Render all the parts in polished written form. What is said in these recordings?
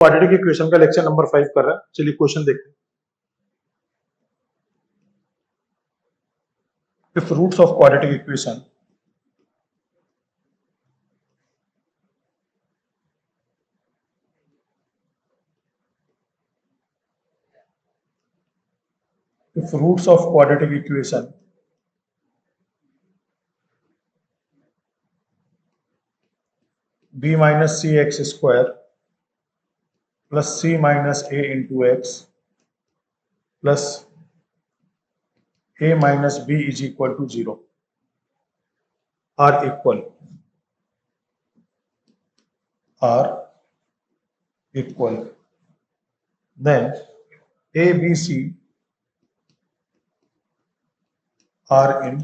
Quadratic equation का lecture number 5 कर रहा है। चलिए क्वेश्चन देखते हैं। If roots of quadratic equation b minus cx square plus c minus a into x plus a minus b is equal to 0 are equal then a b c are in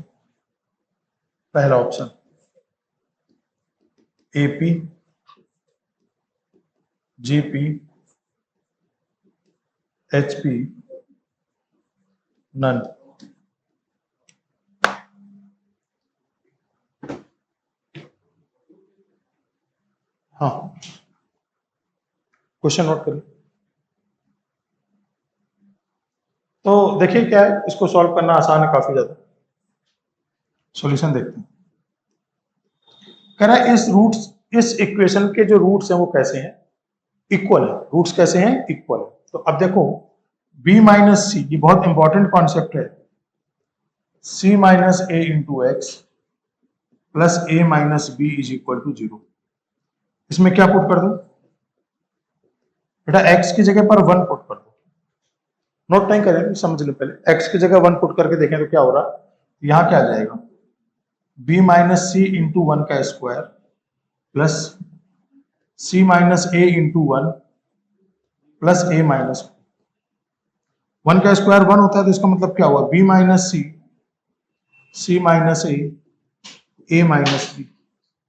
पहला option AP GP HP none। हाँ, question note करिए। तो देखिए क्या है, इसको solve करना आसान है काफी ज्यादा। सॉल्यूशन देखते हैं। कह रहा है इस इक्वेशन के जो रूट्स हैं वो कैसे हैं, इक्वल है। रूट्स कैसे हैं, इक्वल है। तो अब देखो b माइनस सी, ये बहुत इंपॉर्टेंट कॉन्सेप्ट है। c minus a into x plus a minus B is equal to 0। इसमें क्या पुट कर दो बेटा, x की जगह पर 1 पुट कर दो। नोट नहीं करेंगे, समझ लो पहले। x की जगह 1 पुट करके देखें तो क्या हो रहा है। यहां क्या आ जाएगा, b माइनस सी इंटू 1 का square plus c minus a into 1 plus a minus 1 का स्क्वायर 1 होता है, तो इसका मतलब क्या हुआ, b माइनस सी माइनस ए माइनस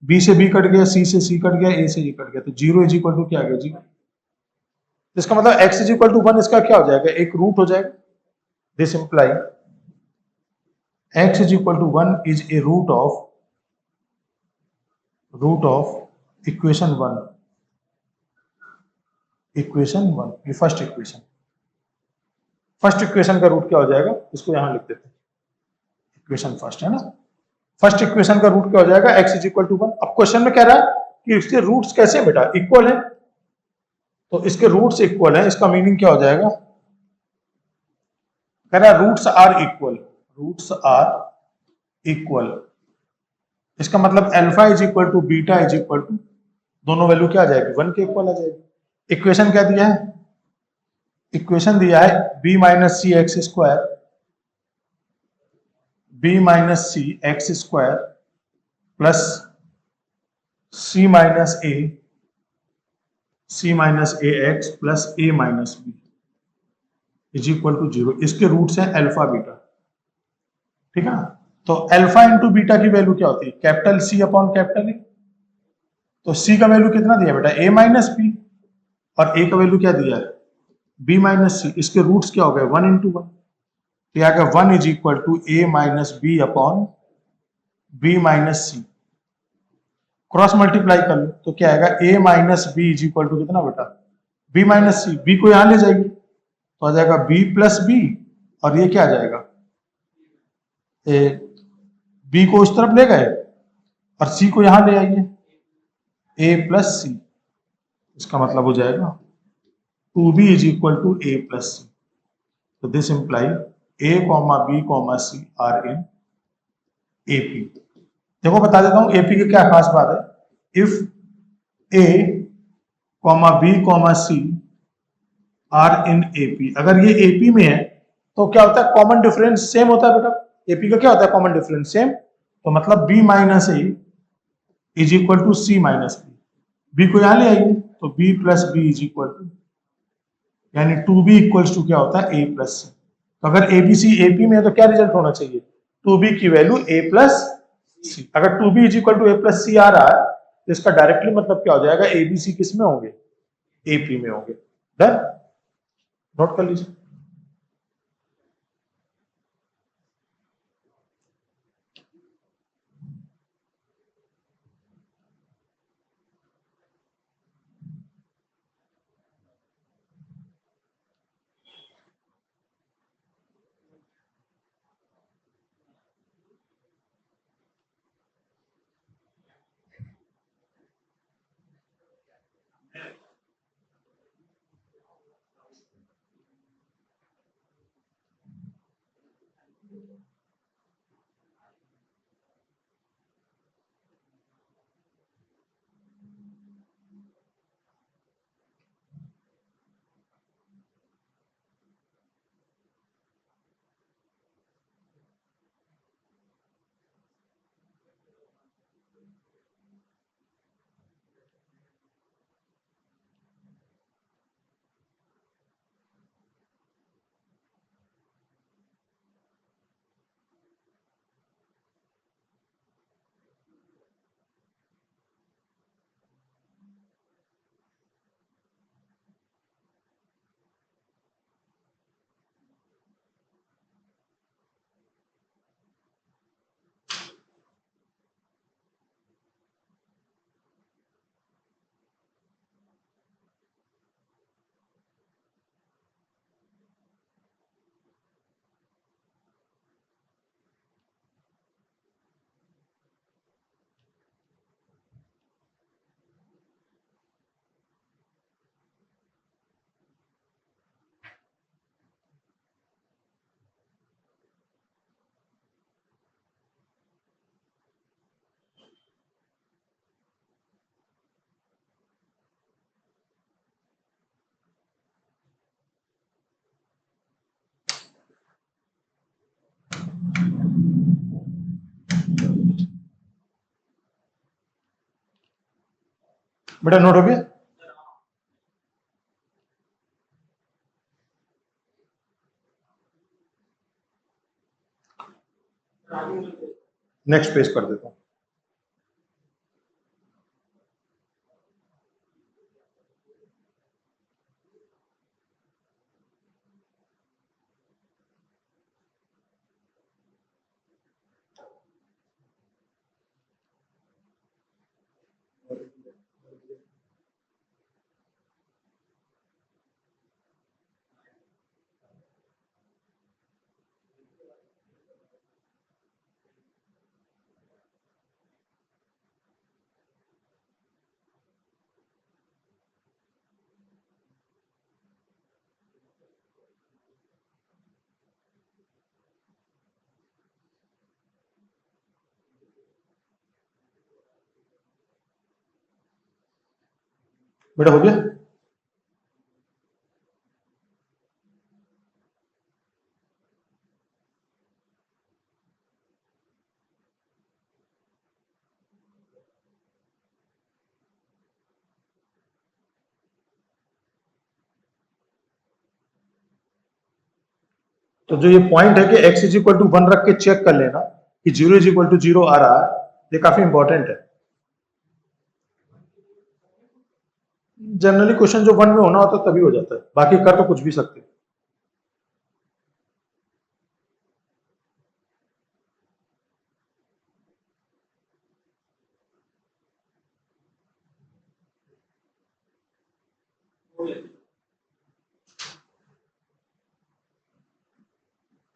बी से बी कट गया, सी से सी कट गया, ए से ए कट गया, तो 0 इज इक्वल टू क्या आ गया, 0। इसका मतलब x इज इक्वल टू 1, इसका क्या हो जाएगा, एक रूट हो जाएगा। This imply x is equal to 1 is a root of equation 1। ये फर्स्ट इक्वेशन का रूट क्या हो जाएगा, इसको यहां लिख देते हैं। इक्वेशन फर्स्ट है ना, फर्स्ट इक्वेशन का रूट क्या हो जाएगा, x इज इक्वल टू 1। अब क्वेश्चन में कह रहा है कि इसके रूट्स कैसे बेटा, इक्वल है। तो इसके रूट्स इक्वल है, इसका मीनिंग क्या हो जाएगा, कह रहा है रूट्स आर इक्वल। इसका मतलब alpha is equal to beta is equal to, दोनों वैल्यू क्या आ जाएगी, 1 के इक्वल आ जाएगी। इक्वेशन क्या दिया है, इक्वेशन दिया है b minus c x square, b minus c x square plus c minus a x plus a minus B is equal to 0। इसके रूट्स हैं अल्फा बीटा, ठीक है ना। तो अल्फा इंटू बीटा की वैल्यू क्या होती है, capital C upon capital A. तो C का वैल्यू कितना दिया बेटा, a माइनस बी, और a का वैल्यू क्या दिया है, b माइनस सी। इसके रूट्स क्या हो गए, 1 इंटू 1, तो आ गया 1 is equal to a minus B upon b minus c. Cross multiply कर लो तो क्या आएगा, a minus B is equal to कितना बेटा, b माइनस सी। b को यहां ले जाएगी तो आ जाएगा b प्लस बी, और ये क्या आ जाएगा, b को उस तरफ ले गए और c को यहां ले आइए, a प्लस सी। इसका मतलब हो जाएगा 2b is equal to a plus C. तो this imply a comma B comma C are in AP। देखो बता देता हूं AP की क्या खास बात है, if a comma B comma C are in AP, अगर ये AP में है तो क्या होता है, कॉमन डिफरेंस सेम होता है बेटा। AP का क्या होता है, कॉमन डिफरेंस सेम। तो मतलब b minus a is equal to c minus b को यहां ले आइए तो b plus b is equal to, यानी 2b इक्वल्स टू क्या होता है, a प्लस सी। तो अगर ABC AP में है तो क्या रिजल्ट होना चाहिए, 2b की वैल्यू a प्लस सी। अगर 2b is equal to a plus C आ रहा है तो इसका डायरेक्टली मतलब क्या हो जाएगा, ABC किस में होंगे, AP में होंगे। डन, नोट कर लीजिए। बेटा नोट हो गया? नेक्स्ट पेज कर देता हूं। बेटा हो गया? तो जो ये पॉइंट है कि x इज इक्वल टू 1 रख के चेक कर लेना कि 0 इज इक्वल टू 0 आ रहा है, ये काफी इंपॉर्टेंट है। जनरली क्वेश्चन जो 1 में होना होता है तभी हो जाता है, बाकी कर तो कुछ भी सकते हैं।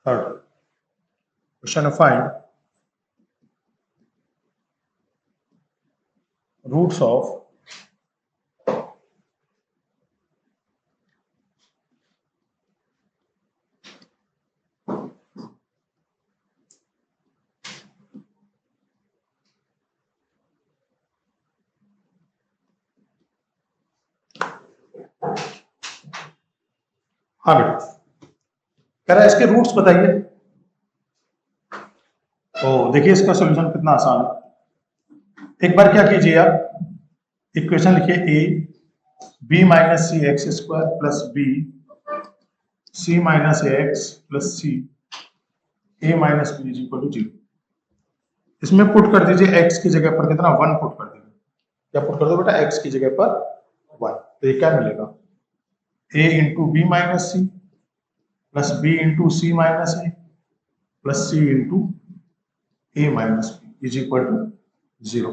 थर्ड क्वेश्चन है, फाइंड रूट्स ऑफ हाँ बेटा कह रहा है इसके रूट्स बताइए। तो देखिए इसका सॉल्यूशन कितना आसान है। एक बार क्या कीजिए आप, इक्वेशन लिखिए a B minus c x square plus b C minus a x plus c A minus B is equal to 0। इसमें पुट कर दीजिए एक्स की जगह पर कितना 1 पुट कर दीजिए। क्या पुट कर दो बेटा? एक्स की जगह पर 1। तो ये क्या मिलेगा? A into B minus C plus B into C minus A plus C into A minus B is equal to 0।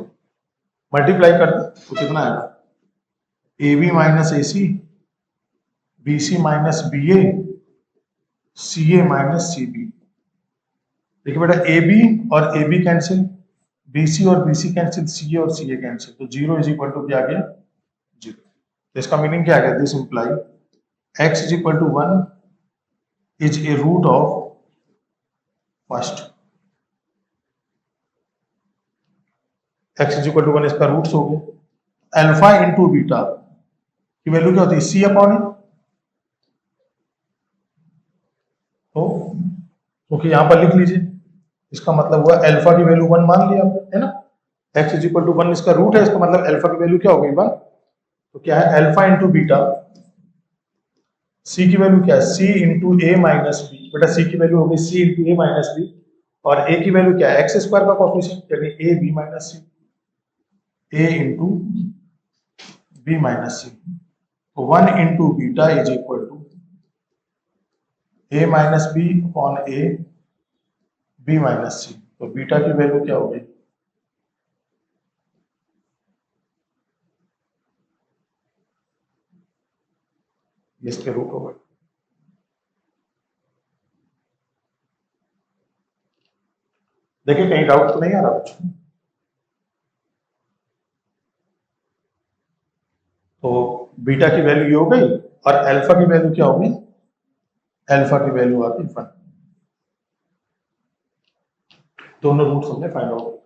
Multiply कर दो तो कितना आएगा? A B minus A C B C minus B A C A minus C B. देखिए बेटा A B और A B cancel, B C और B सी cancel, सी ए और सी ए कैंसिल, तो 0 इज इक्वल टू क्या आ गया? 0। तो इसका मीनिंग क्या आ गया? This imply x is equal to 1 is a root of first. X is equal to 1 इसका रूट्स हो गए। अल्फा इंटू बीटा की वैल्यू क्या होती है? C upon a. तो क्योंकि यहां पर लिख लीजिए, इसका मतलब हुआ अल्फा की वैल्यू 1 मान लिया आपने, है ना। एक्स इज इक्वल टू 1 इसका रूट है, इसका मतलब अल्फा की वैल्यू क्या हो गई 1। तो क्या है? अल्फा इंटू बीटा, सी की वैल्यू क्या है? सी इंटू ए माइनस बी। बेटा सी की वैल्यू हो गई सी इंटू ए माइनस बी, और ए की वैल्यू क्या है? एक्स स्क्वायर का कोफिशिएंट यानी A B minus C, A into B minus C. तो 1 into beta is equal to A minus B upon A B minus C. तो बीटा की value क्या हो गई? इसके रूट हो गए। देखिए कहीं डाउट तो नहीं आ रहा कुछ? तो बीटा की वैल्यू ये हो गई, और अल्फा की वैल्यू क्या होगी? अल्फा की वैल्यू आती है 1। दोनों रूट्स हमने फाइंड आउट।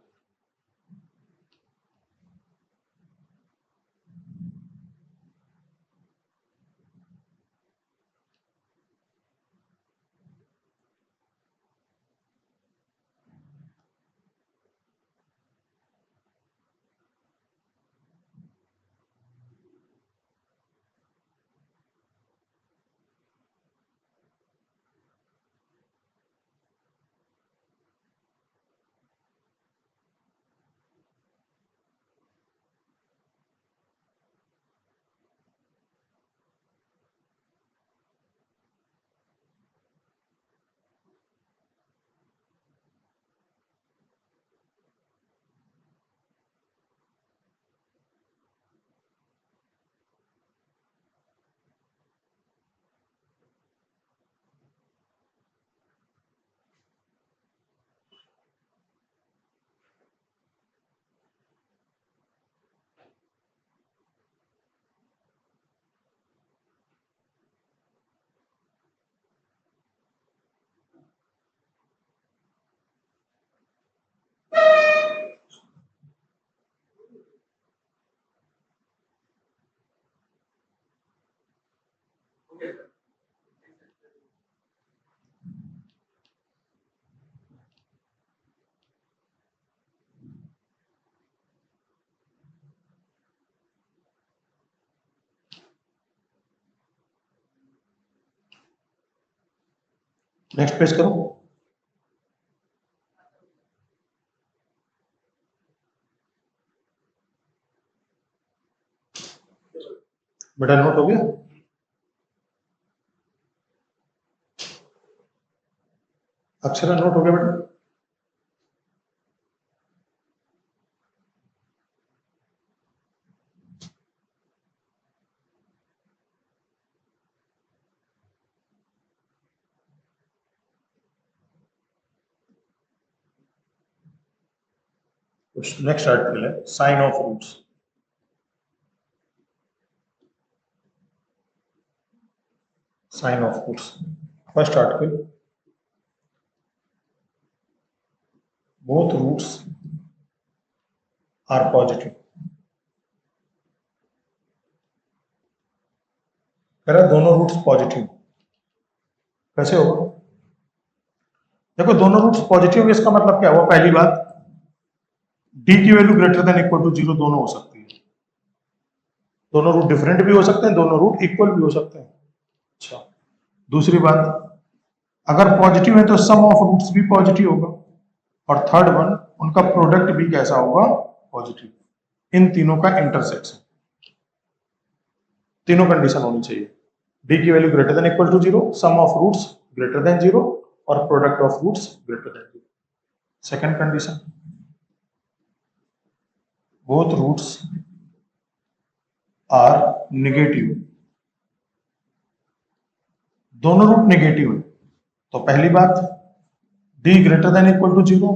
नेक्स्ट पेज करो। बेटा नोट हो गया? अक्षरा नोट हो गया बेटा? नेक्स्ट आर्टिकल है sign of roots. Sign of roots, first article, both roots are positive. कह रहा दोनों रूट्स पॉजिटिव, कैसे होगा? देखो दोनों रूट्स पॉजिटिव, इसका मतलब क्या हुआ? पहली बात, डी की value greater than equal to 0 दोनों हो सकती है। दोनों रूट डिफरेंट भी हो सकते हैं, दोनों रूट इक्वल भी हो सकते हैं। अच्छा, दूसरी बात, अगर पॉजिटिव है तो सम ऑफ रूट्स भी पॉजिटिव होगा। और थर्ड वन, उनका प्रोडक्ट भी कैसा होगा? पॉजिटिव। इन तीनों का इंटरसेक्शन, तीनों कंडीशन होनी चाहिए। डी की value greater than equal to 0, sum of roots greater than 0 और product of roots greater than 0। Second condition, both roots are negative, दोनों रूट नेगेटिव है। तो पहली बात, D greater than equal to 0।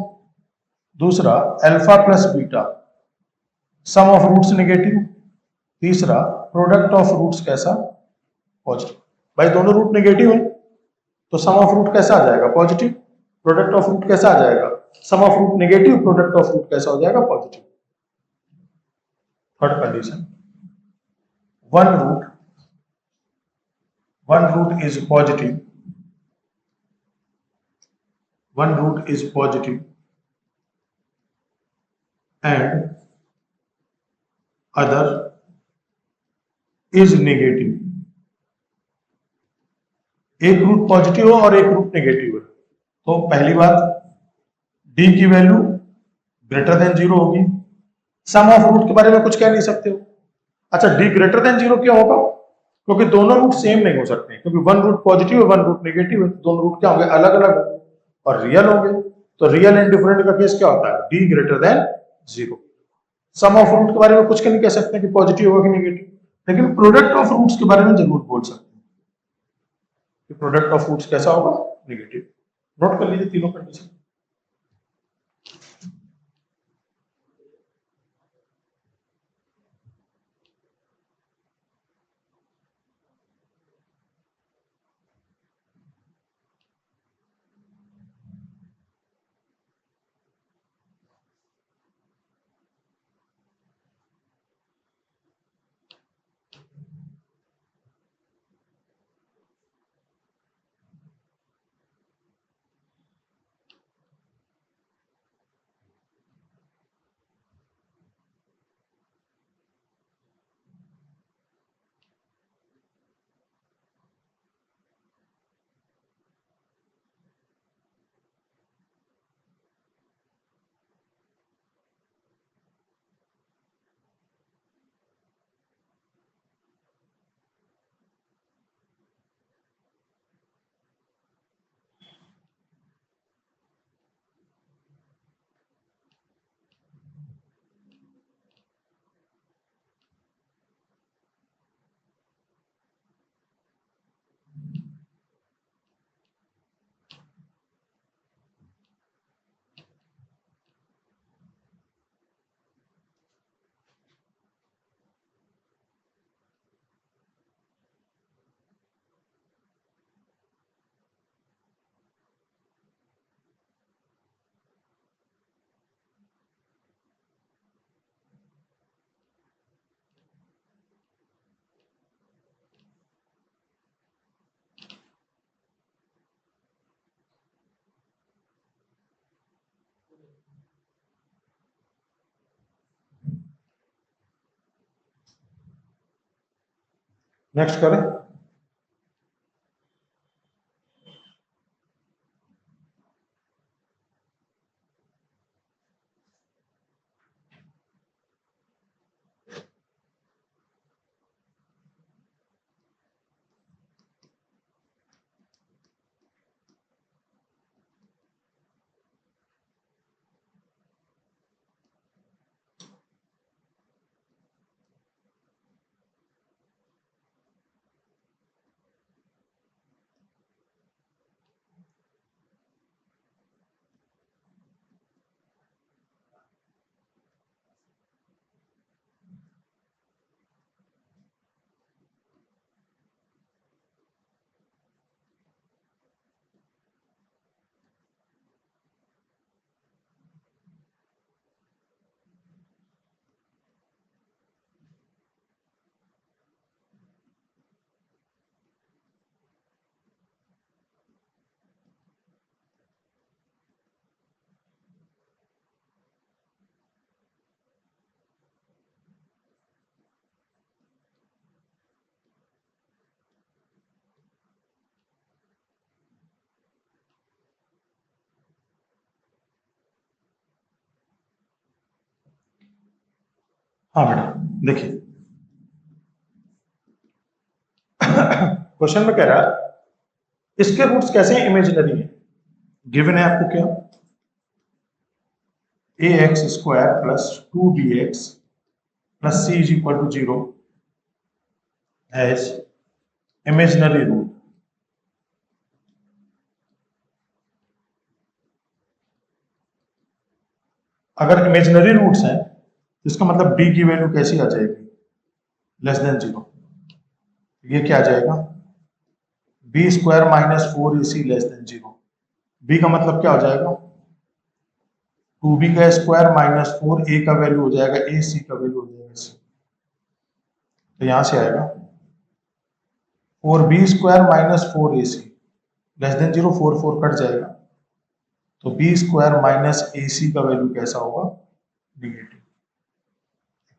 दूसरा, alpha plus beta, sum of roots negative. तीसरा, product of roots कैसा? Positive. भाई दोनों रूट नेगेटिव है तो सम ऑफ रूट कैसा आ जाएगा? पॉजिटिव। प्रोडक्ट ऑफ रूट कैसा आ जाएगा? Sum of root negative, product of root कैसा हो जाएगा? Positive. Third condition, one root is positive, one root is positive and other is negative। एक रूट पॉजिटिव हो और एक रूट नेगेटिव है तो पहली बात, डी की वैल्यू ग्रेटर देन 0 होगी। सम ऑफ रूट के बारे में कुछ कह नहीं सकते हो। अच्छा, डी ग्रेटर देन 0 क्यों होगा? क्योंकि दोनों रूट सेम नहीं हो सकते, क्योंकि वन रूट पॉजिटिव है वन रूट नेगेटिव है, दोनों रूट क्या होंगे? अलग अलग होंगे और रियल होंगे। तो रियल एंड डिफरेंट का केस क्या होता है? D greater than 0। Sum of root के बारे में कुछ नहीं कह सकते कि पॉजिटिव होगा कि नेगेटिव, लेकिन प्रोडक्ट ऑफ रूट्स के बारे में जरूर बोल सकते हैं कि प्रोडक्ट ऑफ रूट्स कैसा होगा? नेगेटिव। नोट कर लीजिए तीनों कंडीशन। नेक्स्ट करें। हाँ बेटा देखिए, क्वेश्चन में कह रहा है इसके रूट्स कैसे इमेजिनरी है। गिवन है आपको क्या, ax² plus 2bx plus c is equal to 0 as imaginary root. अगर इमेजिनरी रूट्स हैं तो इसका मतलब b की वैल्यू कैसी आ जाएगी, लेस देन 0। ये क्या आ जाएगा, b² minus 4ac less than 0। b का मतलब क्या हो जाएगा, 2b का स्क्वायर माइनस 4a का वैल्यू हो जाएगा ac का वैल्यू हो जाएगा c। तो यहां से आएगा 4b² minus 4ac less than 0, 4 4 cut जाएगा, तो b² माइनस ac का वैल्यू कैसा होगा, नेगेटिव।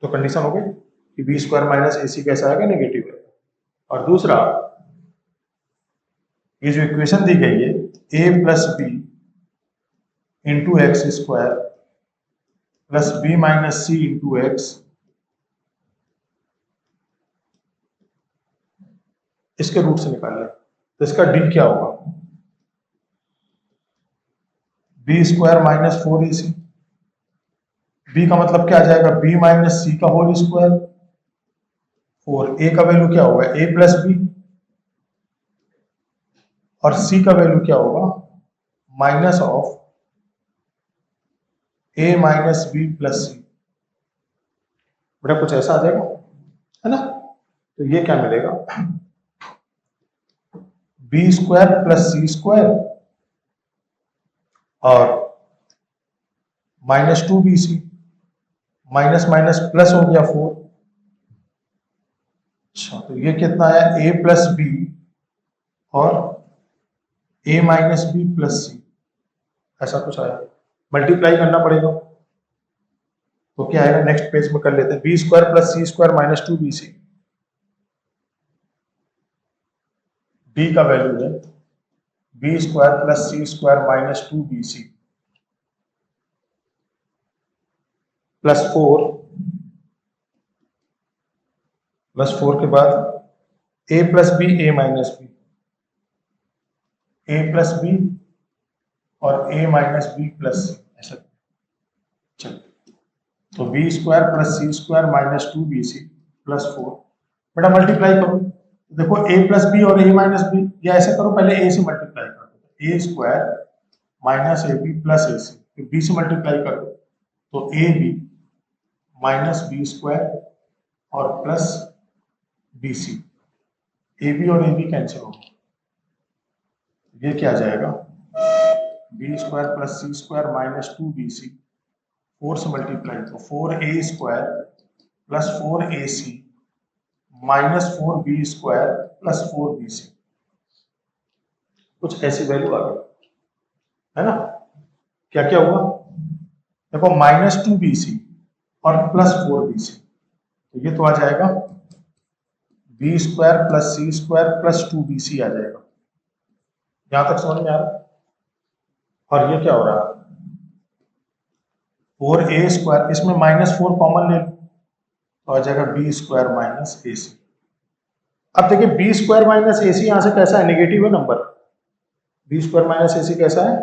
तो कंडीशन हो गई कि b² माइनस ac कैसा आएगा, नेगेटिव है। और दूसरा, ये जो इक्वेशन दी गई है a plus B into x square plus b minus c into x, इसके रूट से निकाल लें। तो इसका d क्या होगा, b² माइनस 4ac। b का मतलब क्या आ जाएगा, b माइनस सी का होल स्क्वायर, और a का वैल्यू क्या होगा, a प्लस बी, और c का वैल्यू क्या होगा, minus of a minus B plus C. बेटा कुछ ऐसा आ जाएगा, है ना। तो ये क्या मिलेगा, b² प्लस c² और minus 2bc, minus minus plus हो गया 4। अच्छा, तो ये कितना आया, a प्लस बी और a minus B plus c, ऐसा कुछ आया। मल्टीप्लाई करना पड़ेगा, तो क्या आएगा, नेक्स्ट पेज में कर लेते हैं। b² plus c² minus 2bc, b का वैल्यू है b² plus c² minus 2bc plus 4 के बाद a plus b, a minus b, a plus B और a minus B plus c, ऐसा। चलो, तो b² plus c² minus 2bc plus 4। बेटा multiply करो, देखो a प्लस बी और a माइनस बी, या ऐसे करो, पहले a से मल्टीप्लाई कर दो, a² minus ab plus ac, फिर b से मल्टीप्लाई कर दो, तो ab माइनस b² और प्लस bc, ab और ab कैंसिल होगा, ये क्या आ जाएगा, b² plus c² minus 2bc, 4 से मल्टीप्लाई, तो 4a² plus 4ac minus 4b² plus 4bc, कुछ ऐसी वैल्यू आ गई, है ना। क्या क्या हुआ, देखो माइनस 2bc और प्लस 4bc, तो ये तो आ जाएगा बी स्क्वायर प्लस सी स्क्वायर प्लस 2bc आ जाएगा। यहां तक समझ में आ रहा है? और ये क्या हो रहा है, 4a स्क्वायर, इसमें -4 कॉमन ले लो तो आ जाएगा बी स्क्वायर माइनस ए सी। अब देखिए बी स्क्वायर माइनस ए सी यहां से कैसा है, नेगेटिव है number. B square minus A सी कैसा है,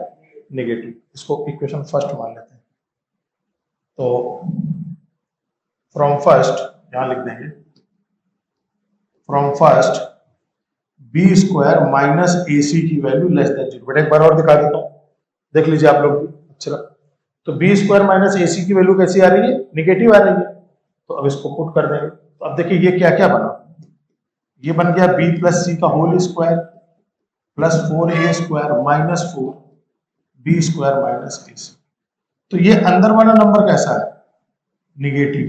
नेगेटिव। इसको इक्वेशन फर्स्ट मान लेते हैं। तो फ्रॉम फर्स्ट यहां लिख देंगे, from first B square minus A C की वैल्यू लेस देन 0। बेटा एक बार और दिखा देता हूं, देख लीजिए आप लोग भी। अच्छा, तो B square minus A C की वैल्यू कैसी आ रही है, निगेटिव आ रही है। तो अब इसको पुट कर देंगे। तो अब देखिए ये क्या क्या बना, ये बन गया बी प्लस सी का whole square plus 4a square minus 4 B square minus A C. तो ये अंदर वाला नंबर कैसा है, निगेटिव।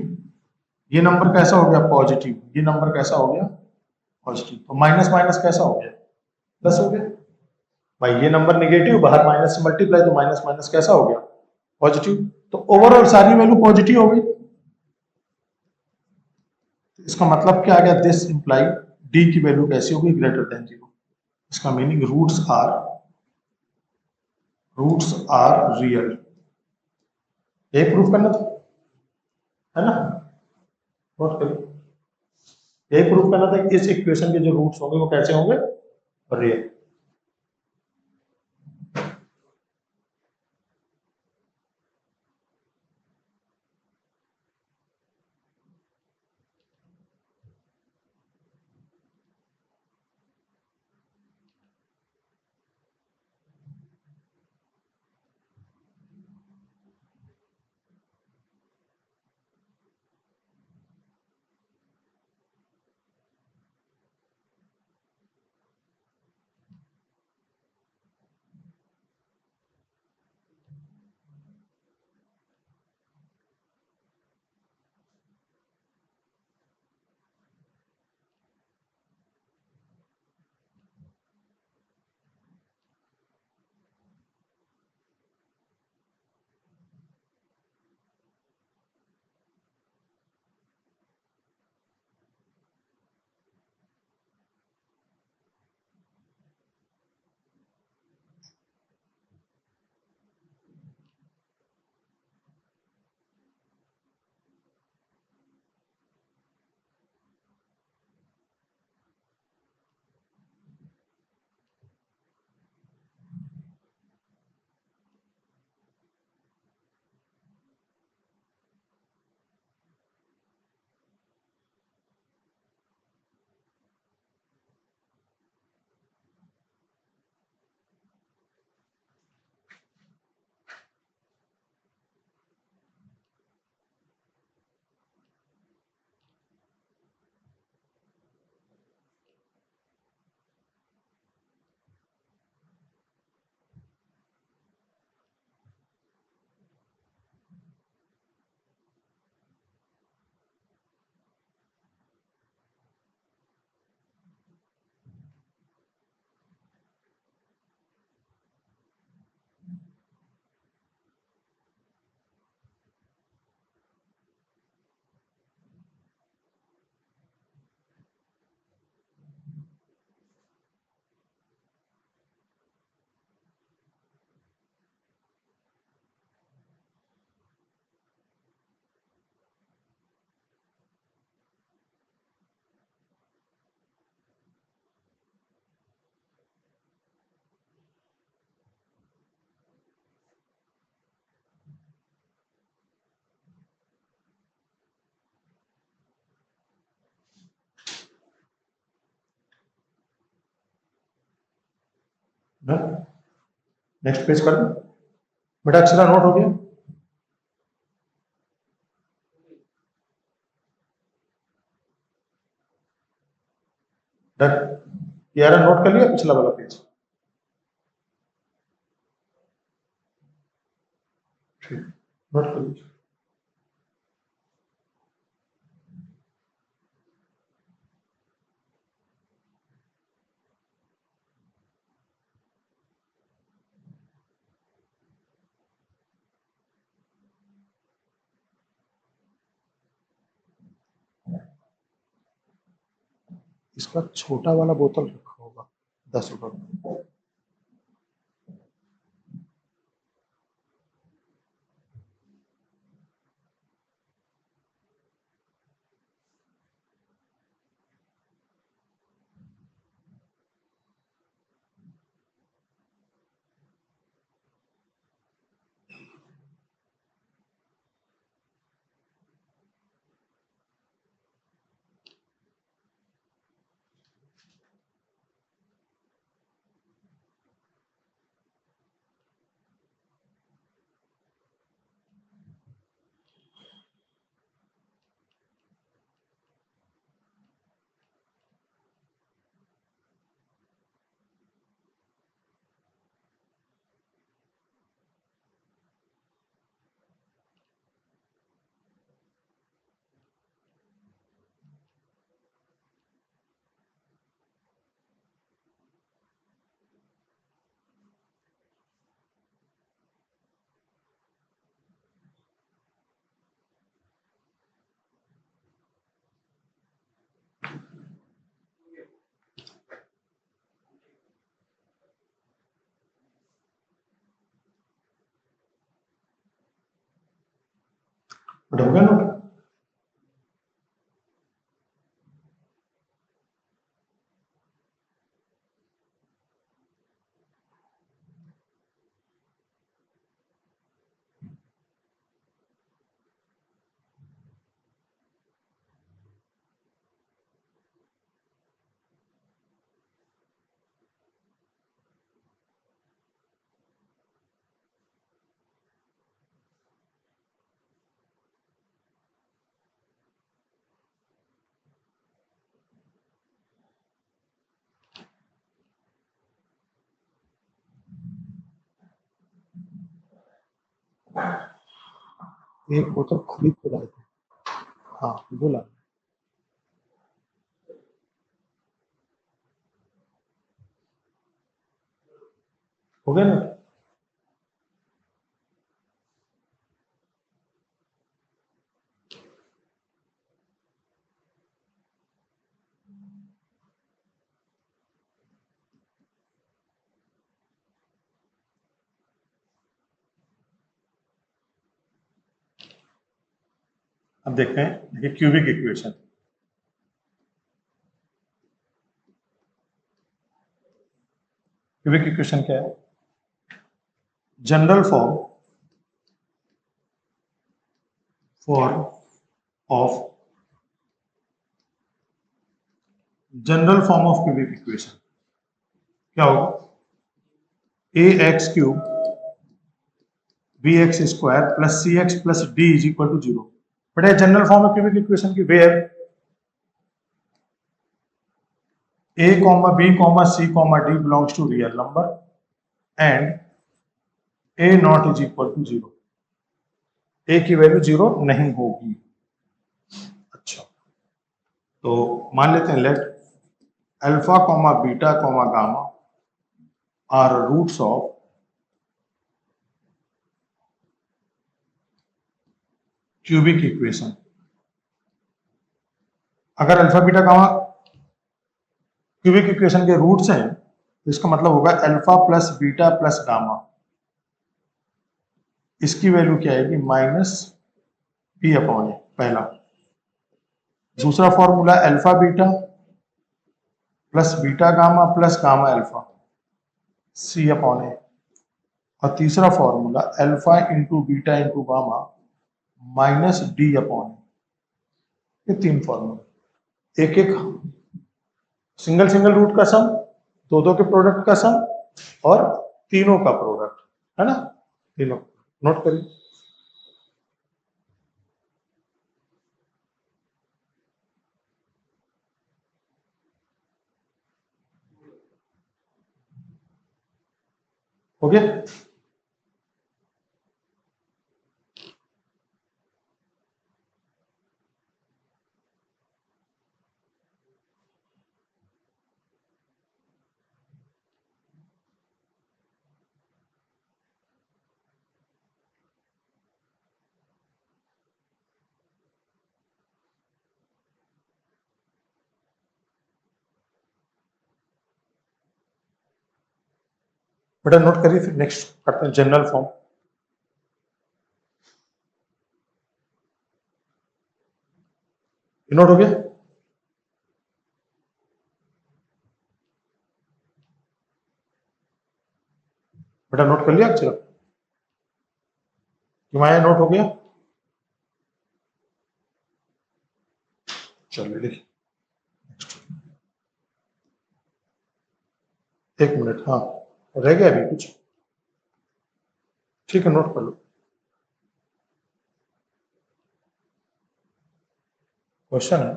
ये नंबर कैसा हो गया, पॉजिटिव। ये नंबर कैसा हो गया, पॉजिटिव। तो माइनस माइनस कैसा हो गया, प्लस हो गया। भाई ये नंबर निगेटिव, बाहर माइनस से मल्टीप्लाई, तो माइनस माइनस कैसा हो गया, पॉजिटिव। तो ओवरऑल सारी वैल्यू पॉजिटिव हो गई। तो इसका मतलब क्या आ गया, दिस इंप्लाई डी की वैल्यू कैसी होगी, ग्रेटर देन 0। इसका मीनिंग रूट्स आर रियल। यही प्रूफ करना था, है ना, नोट करिए। यही प्रूफ करना था कि इस इक्वेशन के जो रूट्स होंगे वो कैसे होंगे, रियल। नेक्स्ट पेज कर दो बेटा, अक्षरा नोट हो गया। डन, यार नोट कर लिया पिछला वाला पेज, ठीक, नोट कर लीजिए। इसका छोटा वाला बोतल रखा होगा 10 रुपए में। बट हो गया नोट। एक बोतल खरीद के लाए थे। हाँ बोला। हो गया ना। अब देखते हैं, देखिए क्यूबिक इक्वेशन। क्यूबिक इक्वेशन क्या है? General form for of general form of cubic equation क्या होगा? A X cube B X square plus C X plus D is equal to 0। But general form of cubic equation की where a comma b comma c comma d belongs to real number and a not is equal to 0। a की value 0 नहीं होगी। अच्छा, तो मान लेते हैं let alpha comma beta comma gamma are roots of cubic equation. अगर alpha beta gamma cubic equation के रूट्स हैं तो इसका मतलब होगा alpha plus beta plus gamma, इसकी वैल्यू क्या आएगी? माइनस बी अपॉन ए, पहला। दूसरा formula alpha beta plus beta gamma plus gamma alpha, C upon A. और तीसरा formula alpha into beta into gamma minus D upon A. ये तीन formula, एक एक सिंगल सिंगल रूट का सम, दो दो के प्रोडक्ट का सम और तीनों का प्रोडक्ट, है ना? तीनों नोट करिए। हो गया? बेटा नोट करिए, फिर नेक्स्ट करते हैं जनरल फॉर्म। नोट हो गया? बेटा नोट कर लिया अक्षर? हिमाया नोट हो गया? चलिए देखिए, एक मिनट, हाँ रह गया अभी कुछ, ठीक है नोट कर लो। क्वेश्चन है,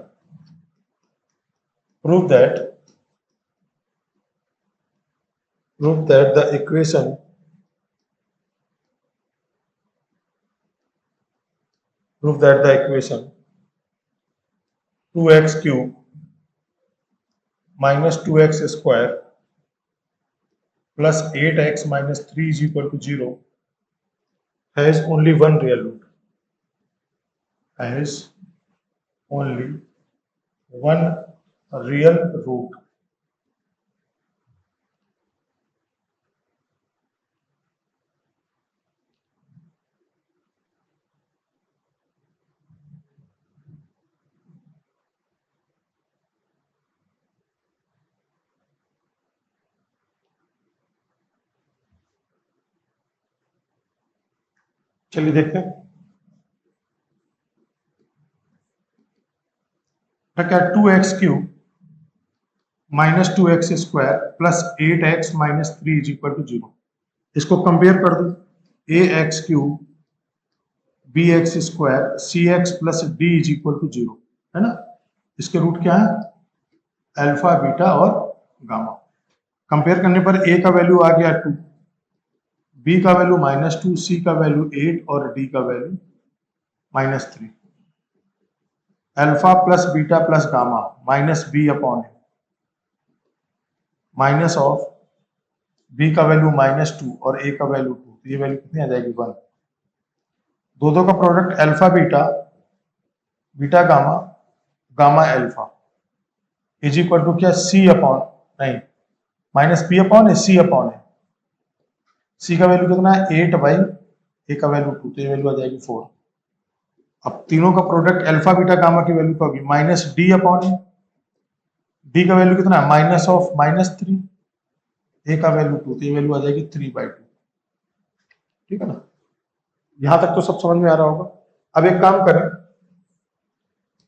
prove that the equation prove that the equation 2x cube minus 2x square plus 8x minus 3 is equal to 0 has only one real root. Has only one real root. चलिए देखते हैं क्या, 2x cube minus 2x square plus 8x minus 3 is equal to 0। इसको compare कर दो, ax cube bx square cx plus d is equal to 0, है ना। इसके रूट क्या है? अल्फा, बीटा और गामा। कंपेयर करने पर a का वैल्यू आ गया 2, b का वैल्यू -2, c का वैल्यू 8 और d का value -3। Alpha plus beta plus gamma minus b upon A, minus of b का वैल्यू -2 और a का वैल्यू 2, तो ये वैल्यू कितनी आ जाएगी? 1। दो का product alpha beta, beta gamma, gamma alpha is equal to क्या? c अपॉन, नहीं minus b upon a, c upon a. c का वैल्यू कितना है? 8 बाई a का वैल्यू 2, तो ये वैल्यू आ जाएगी 4। अब तीनों का प्रोडक्ट अल्फा बीटा गामा की वैल्यू क्या होगी? माइनस डी अपॉन ए, डी का वैल्यू कितना है? माइनस ऑफ -3, ए का वैल्यू 2, तो ये वैल्यू आ जाएगी 3/2। ठीक है ना, यहां तक तो सब समझ में आ रहा होगा। अब एक काम करें,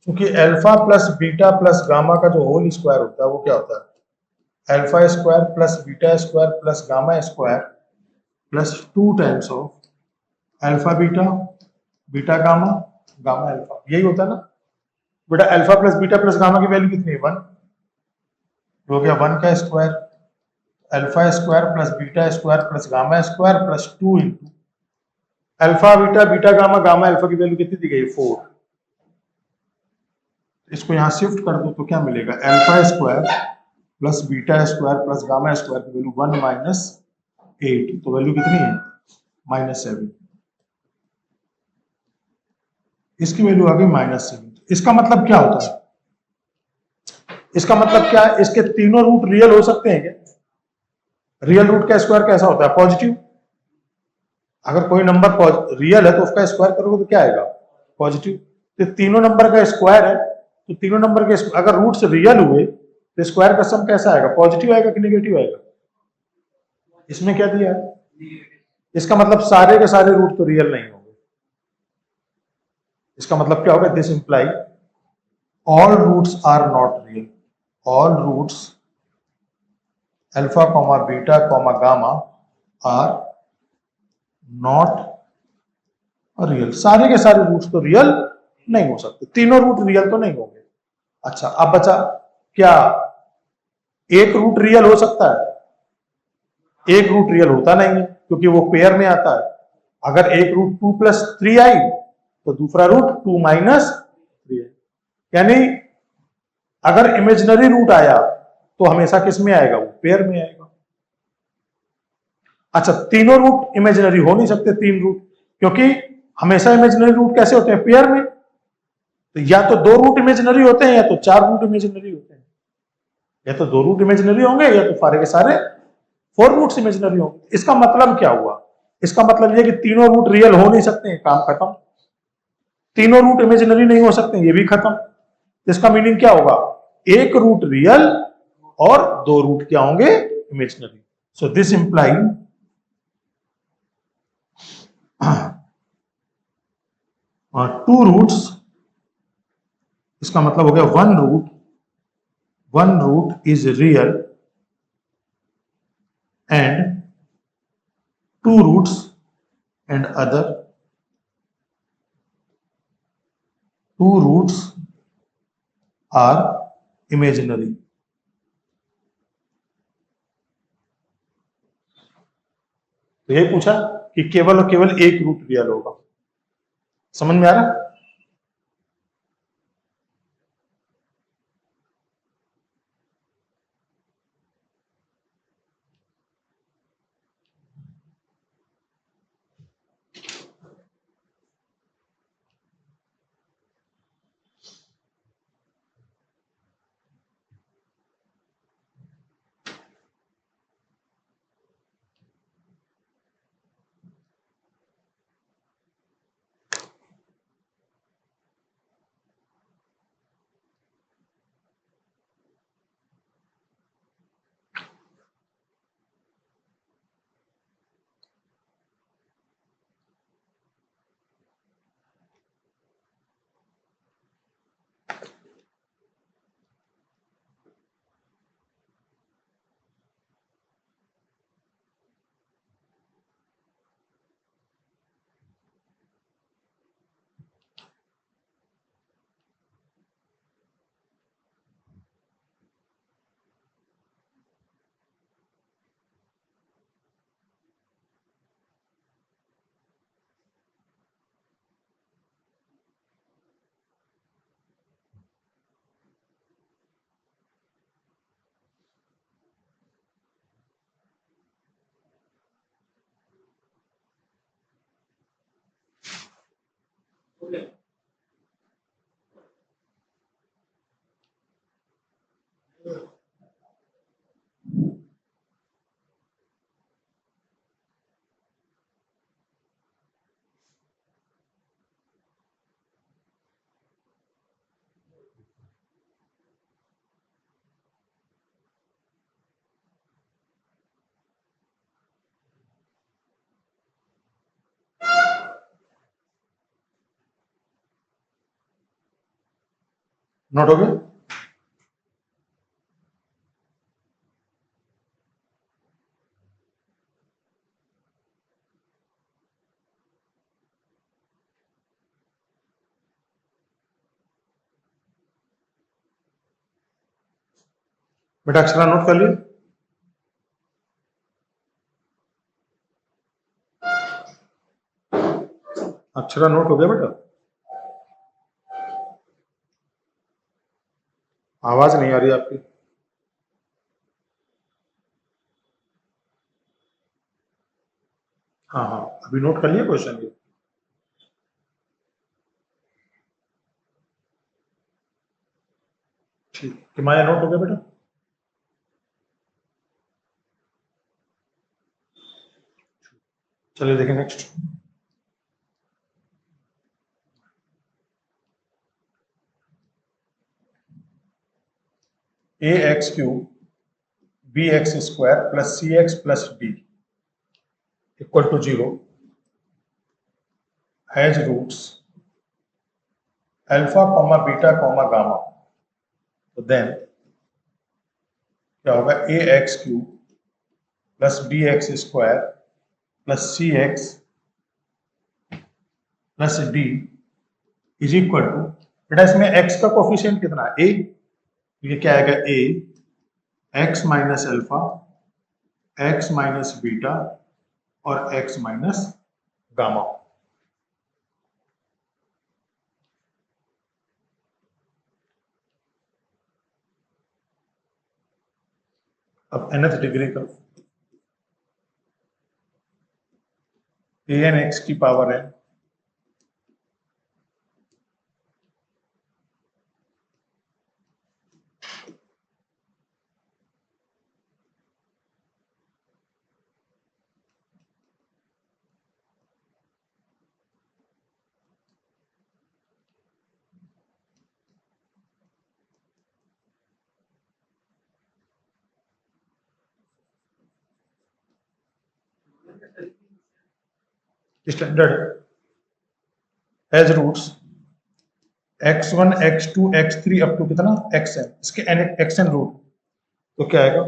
क्योंकि alpha plus beta plus gamma का जो होल स्क्वायर होता है वो क्या होता है? Alpha square plus beta square plus gamma square plus 2 times of alpha beta, beta gamma, gamma alpha, यही होता है ना बेटा। Alpha plus beta plus gamma की वैल्यू कितनी है? 1, हो गया 1 का square, alpha square plus beta square plus gamma square plus 2 into alpha beta, beta gamma, gamma alpha की वैल्यू कितनी दी गई? 4। इसको यहां शिफ्ट कर दो तो क्या मिलेगा? Alpha square plus beta square plus gamma square की वैल्यू 1 माइनस 8, तो वैल्यू कितनी है? -7। इसकी वैल्यू आ गई -7। इसका मतलब क्या होता है? इसका मतलब क्या है? इसके तीनों रूट रियल हो सकते हैं क्या? रियल रूट का स्क्वायर कैसा होता है? पॉजिटिव। अगर कोई नंबर रियल है तो उसका स्क्वायर करोगे तो क्या आएगा? पॉजिटिव। तो तीनों नंबर का स्क्वायर है, तो तीनों नंबर के अगर रूट्स रियल हुए तो स्क्वायर का सम कैसा आएगा? पॉजिटिव आएगा कि नेगेटिव आएगा? इसमें क्या दिया है? इसका मतलब सारे के सारे रूट तो रियल नहीं होंगे। इसका मतलब क्या होगा? This imply all roots are not real. All roots alpha comma beta comma gamma are not real. सारे के सारे रूट्स तो रियल नहीं हो सकते, तीनों रूट रियल तो नहीं होंगे। अच्छा, अब बचा क्या? एक रूट रियल हो सकता है? एक रूट रियल होता नहीं है क्योंकि वो पेयर में आता है। अगर एक रूट 2 + 3 आई तो दूसरा रूट 2 - 3 है। यानी अगर इमेजिनरी रूट आया तो हमेशा किस में आएगा? वो पेयर में आएगा। अच्छा, तीनों रूट इमेजिनरी हो नहीं सकते, 3 रूट, क्योंकि हमेशा इमेजिनरी रूट कैसे होते हैं? पेयर में। तो या तो 2 रूट इमेजिनरी होते हैं या तो 4 रूट इमेजिनरी होते हैं। या तो 2 रूट इमेजिनरी होंगे या तो सारे के सारे 4 रूट्स इमेजिनरी होंगे। इसका मतलब क्या हुआ? इसका मतलब ये कि तीनों रूट रियल हो नहीं सकते, काम खत्म। तीनों रूट इमेजिनरी नहीं हो सकते, ये भी खत्म। इसका मीनिंग क्या होगा? एक रूट रियल और 2 रूट क्या होंगे? Imaginary. So this imply 2 roots, इसका मतलब हो गया 1 root is real and 2 roots and other 2 roots are imaginary। तो ये पूछा कि केवल और केवल एक रूट रियल होगा। समझ में आ रहा? नोट हो गया? बेटा अक्षरा नोट कर लिए? अक्षरा नोट हो गया बेटा? आवाज नहीं आ रही आपकी। हाँ हाँ, अभी नोट कर लिया क्वेश्चन ये? ठीक, किमाया नोट हो गया बेटा? चलिए देखें next. A X cube B X square plus C X plus D equal to 0 has roots alpha comma beta comma gamma. तो देन क्या होगा? A X cube plus B X square plus C X plus D is equal to, बेटा इसमें x का coefficient कितना है? ए। ये क्या आएगा? A X minus alpha X minus beta और एक्स माइनस गामा। अब nth डिग्री का an x की पावर है standard has roots x1 x2 x3 up to कितना xn, इसके xn रूट, तो क्या आएगा,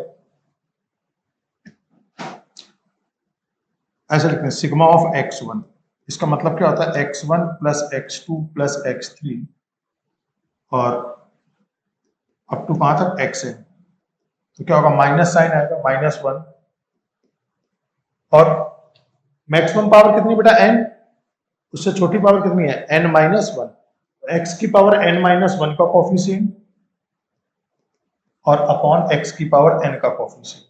ऐसे लिखते हैं सिग्मा ऑफ x1, इसका मतलब क्या होता है x1 plus x2 plus x3 और अप टू कहां तक xn, तो क्या होगा माइनस साइन आएगा -1 और मैक्सिमम पावर कितनी बेटा n, उससे छोटी पावर कितनी है n-1, x की पावर n-1 का कोफिशिएंट और अपॉन x की पावर n का कोफिशिएंट।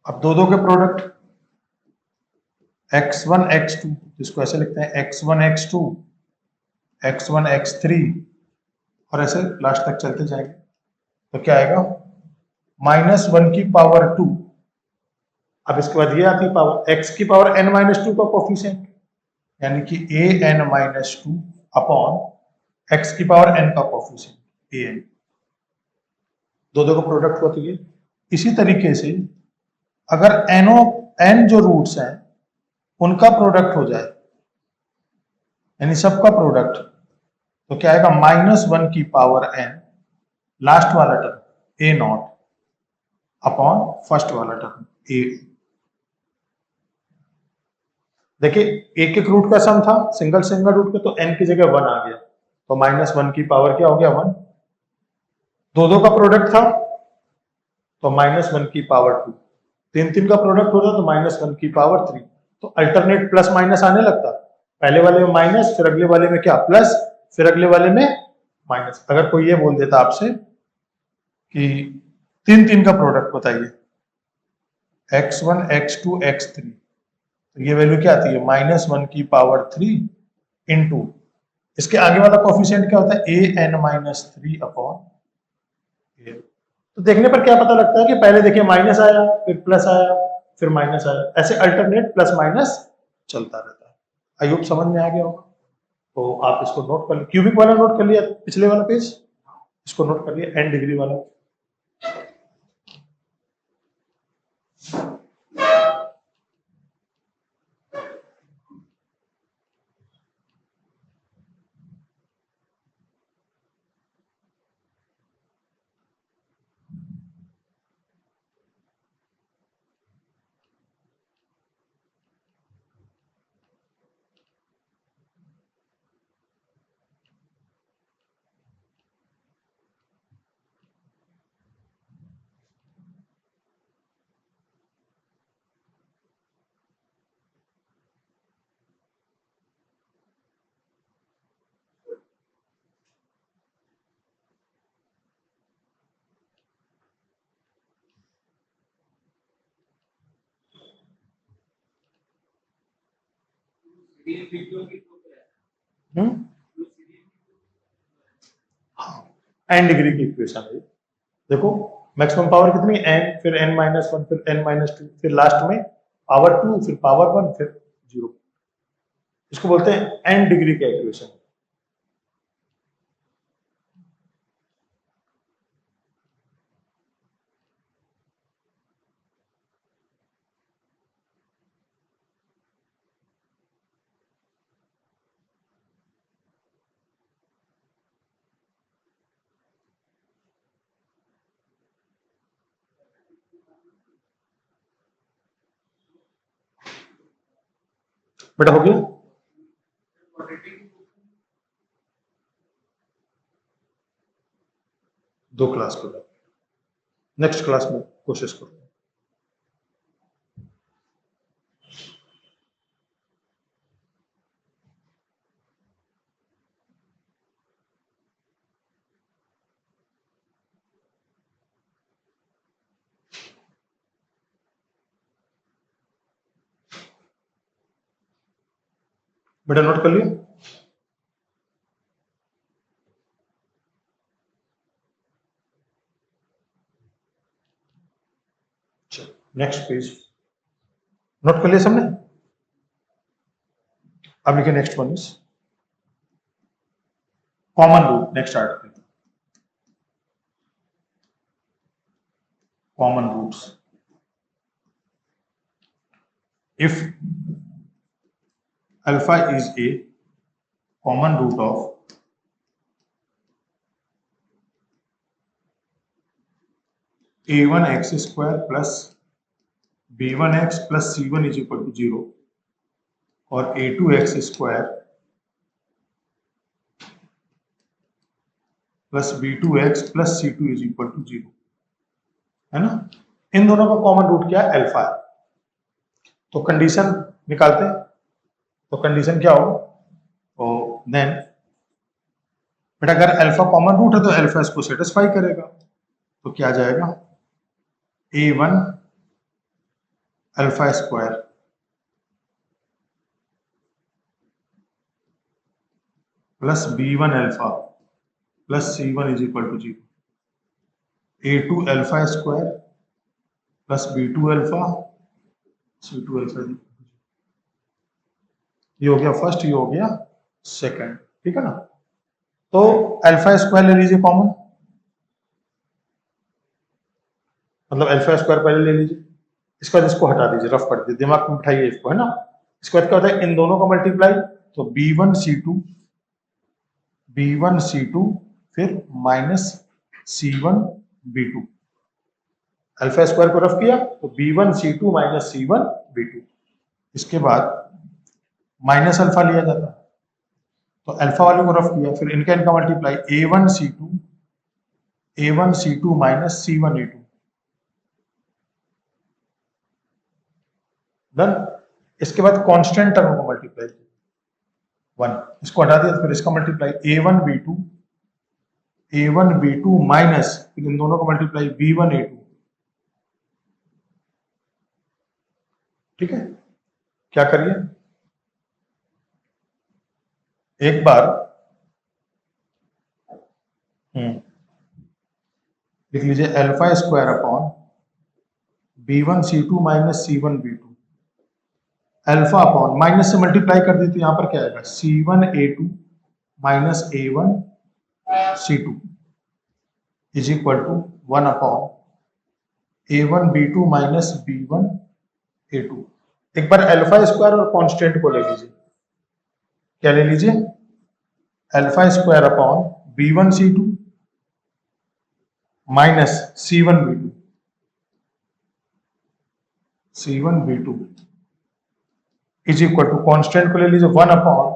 अब दो के प्रोडक्ट x1 x2, इसको ऐसे लिखते हैं x1 x2 x1 x3 और ऐसे लास्ट तक चलते जाएंगे, तो क्या आएगा -1 की पावर 2। अब इसके बाद ये आती है पावर x की पावर n-2 का कोफिशिएंट, यानी कि an-2 अपॉन x की पावर n का कोफिशिएंट an, दो का प्रोडक्ट होती है। इसी तरीके से अगर n जो रूट्स हैं उनका प्रोडक्ट हो जाए, यानी सबका प्रोडक्ट, तो क्या आएगा -1 की पावर n, लास्ट वाला term a not upon first वाला टर्म a। देखिए एक एक रूट का सम था, सिंगल रूट का, तो n की जगह 1 आ गया, तो -1 की पावर क्या हो गया 1। दो का प्रोडक्ट था तो -1 की पावर 2, तीन का प्रोडक्ट होता तो -1 की पावर 3। तो अल्टरनेट प्लस माइनस आने लगता, पहले वाले में माइनस, फिर अगले वाले में क्या प्लस, फिर अगले वाले में माइनस। अगर कोई ये बोल देता आपसे कि तीन का प्रोडक्ट बताइए x1 x2 x3, तो ये वैल्यू क्या आती है -1 की पावर 3 इंटू इसके आगे वाला कोफिशिएंट क्या होता है an-3 अपॉन a। तो देखने पर क्या पता लगता है कि पहले देखिए माइनस आया, फिर प्लस आया, फिर माइनस आया, ऐसे अल्टरनेट प्लस माइनस चलता रहता है। आई होप समझ में आ गया होगा। तो आप इसको नोट कर, क्यूबिक वाला नोट कर लिया, पिछले वाला पेज इसको नोट कर लिया, n डिग्री वाला। n डिग्री की इक्वेशन है। देखो मैक्सिमम पावर कितनी n, फिर n-1, फिर n-2, फिर लास्ट में पावर 2, फिर पावर 1, फिर 0। इसको बोलते हैं n डिग्री का इक्वेशन। बेटा हो गया, दो क्लास के बाद, नेक्स्ट क्लास में कोशिश करो। बेटा नोट कर लिया। नेक्स्ट पेज नोट कर लिया सबने। अब लिखे next one is common root. Next article common roots. If alpha is a common root of a1x² plus b1x plus c1 is equal to 0 और a2x² plus b2x plus c2 is equal to 0, है ना। इन दोनों का common root क्या है? Alpha है। तो condition निकालते हैं। तो कंडीशन क्या होगा? तो देन बेटा अगर अल्फा कॉमन रूट है तो अल्फा इसको सेटिस्फाई करेगा। तो क्या आ जाएगा? a1 alpha square plus b1 alpha plus c1 is equal to 0, a2 alpha square plus b2 alpha c2 alpha. ये हो गया फर्स्ट, ये हो गया सेकंड, ठीक है ना। तो अल्फा स्क्वायर ले लीजिए कॉमन, मतलब अल्फा स्क्वायर पहले ले लीजिए, इसके बाद इसको हटा दीजिए, रफ कर दीजिए, दिमाग में बिठाइए इसको, है ना। इसके बाद क्या होता है? इन दोनों का मल्टीप्लाई, तो b1 c2 फिर minus c1 b2। Alpha square को रफ किया तो b1 c2 minus c1 b2। इसके बाद माइनस अल्फा लिया जाता है, तो अल्फा वाले को रफ किया, फिर इनका multiply a1 c2 minus c1 a2। Done. इसके बाद कांस्टेंट टर्म को मल्टीप्लाई किया 1, इसको हटा दिया, फिर इसका मल्टीप्लाई a1 b2 माइनस, फिर इन दोनों का मल्टीप्लाई b1 a2। ठीक है, क्या करिए एक बार लिख लीजिए alpha square upon b1 c2 minus c1 b2, alpha upon minus से मल्टीप्लाई कर दी तो यहां पर क्या आएगा? c1 a2 minus a1 c2 is equal to 1 upon a1 b2 minus b1 a2। एक बार अल्फा स्क्वायर और कांस्टेंट को ले लीजिए, क्या ले लीजिए? Alpha square upon b1 c2 minus c1 b2 is equal to constant को ले लीजिए 1 upon